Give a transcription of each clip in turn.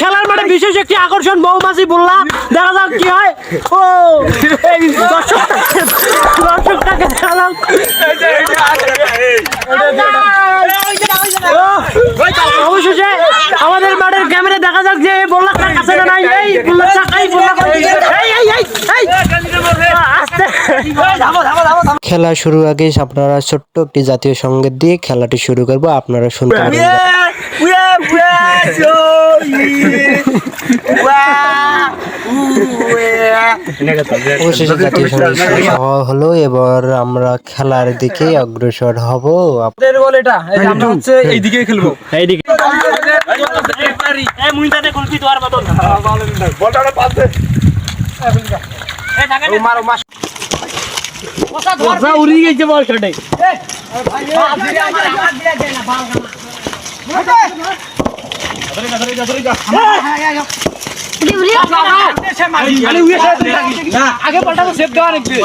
খেলার মাঠে বিশেষ একটি আকর্ষণ মৌমাছি বললাম, দেখা যাক কি হয়। ও এই দর্শকটাকে দেখা যাক। অবশেষে আমাদের মাঠের ক্যামেরা দেখা যাক যে বললাকটা কাছে না নাই। এই বললাকটা এই বললাক খেলা শুরুর আগে আপনারা ছোট্ট একটি জাতীয় সঙ্গীত দিয়ে খেলাটি শুরু করব, আপনারা শুনতে পারবেন। অবশেষে জাতীয় সঙ্গীত শেষ হওয়া হলো, এবার আমরা খেলার দিকে অগ্রসর হব। আপনাদের বল এটা, আমরা হচ্ছে এইদিকে খেলবো, এইদিকে বলটা পাস দে, মারো মাস উড়ি গেছে বল শটে। আগে বলটা তো সেভ দেওয়া রাখবে।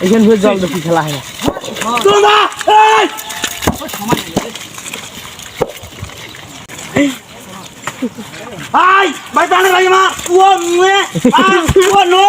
এখান থেকে জল বেশি খেলা হয় না। Ai, vai dar lagi mah. Wah, mue. Wah, no.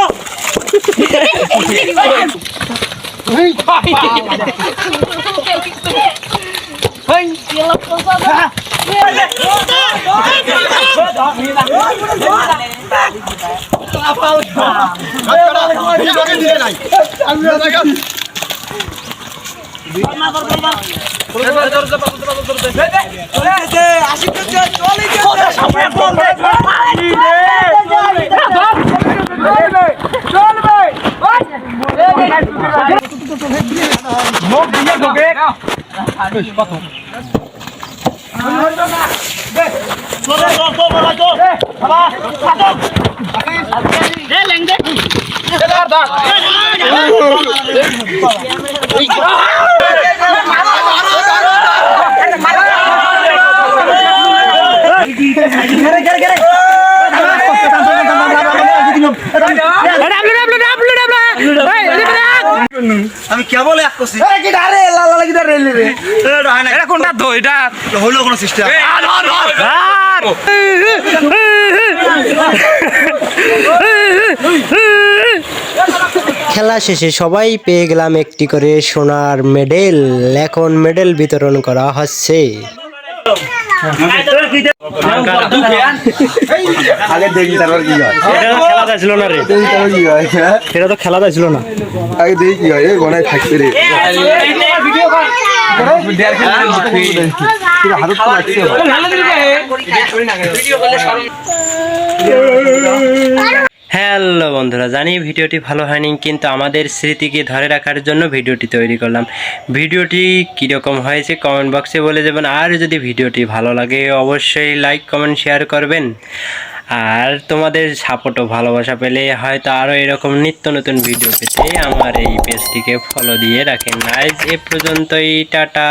আমি কেবল এক করছি কি ডারে লালা লাগি দা রেল রে এটা কোনটা তো এটা হলো কোন সিস্টেম খেলা শেষে সবাই পেয়ে গেলাম একটি করে সোনার মেডেল। এখন মেডেল বিতরণ করা হচ্ছে। আগে দেখি তারপর কি হয়। খেলা যাচ্ছিল না রে, সেটা তো খেলা যাচ্ছিল না। আগে দেখি কি হয়। এই গনায় থাকতে রে হ্যালো বন্ধুরা, জানি ভিডিওটি ভালো হয়নি, কিন্তু আমাদের স্মৃতিকে ধরে রাখার জন্য ভিডিওটি তৈরি করলাম। ভিডিওটি কীরকম হয়েছে কমেন্ট বক্সে বলে যাবেন। আর যদি ভিডিওটি ভালো লাগে অবশ্যই লাইক কমেন্ট শেয়ার করবেন। আর তোমাদের সাপোর্ট ও ভালোবাসা পেলে হয়তো আরও এরকম নিত্য নতুন ভিডিও পেতে আমার এই পেজটিকে ফলো দিয়ে রাখেন। আজ এ পর্যন্তই, টাটা।